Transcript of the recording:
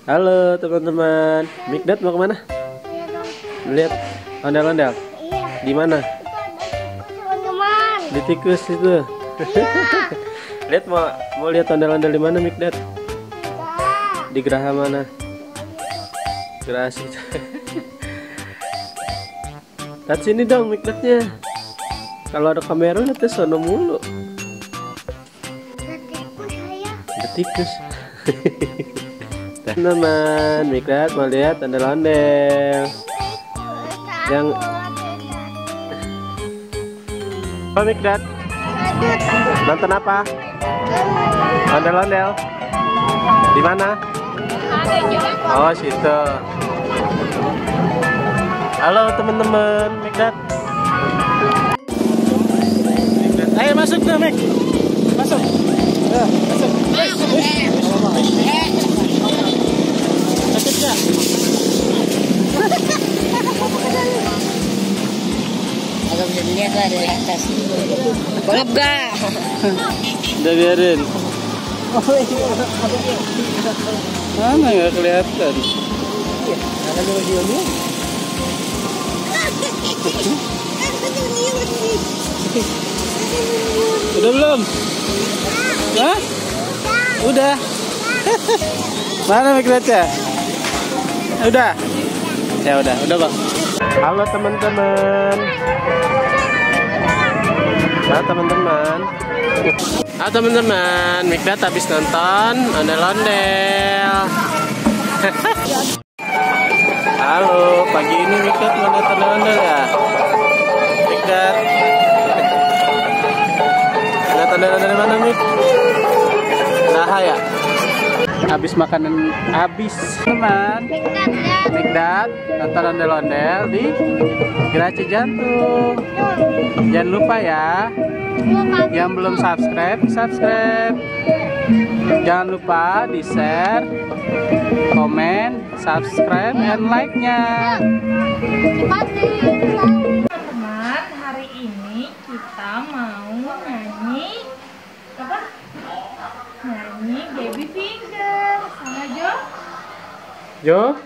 Halo teman-teman, Mikdad mau kemana? Lihat ondel-ondel. Iya. Di mana? Teman-teman. Di tikus itu. Iya. Lihat mau lihat ondel-ondel di mana Mikdad? Di geraha mana? Geraha situ. Lihat sini dong Mikdadnya. Kalau ada kamera nanti sono mulu. Ada tikus. Teman-teman, Mikdad mau lihat ondel-ondel. Yang apa Mikdad? Nonton apa? Ondel-ondel. Di mana? Oh, situ. Halo teman-teman, Mikdad. Ayo masuk tuh, Mik. Masuk. Masuk. Sakit nggak? Agak bisa dilihat lah dari atas. Balap gak? Udah biarin. Mana nggak kelihatan? Udah belum? Hah? Udah. Mana Mikdadnya? Udah. Ya udah Bang. Halo teman-teman. Halo teman-teman. Halo teman-teman, Mikdad habis nonton ondel-ondel. Halo, pagi ini Mikdad mau lihat ondel-ondel ya? Mikdad. Lihat ondel-ondel di mana, Mik? Nah ya. Habis makanan teman. Mikdad nonton ondel-ondel di Geraha Cijantung. Jangan lupa ya, yang belum subscribe. Jangan lupa di share, komen, subscribe, dan like-nya. Teman-teman, hari ini kita mau nyanyi apa? Nyanyi Baby Finger sama Jo.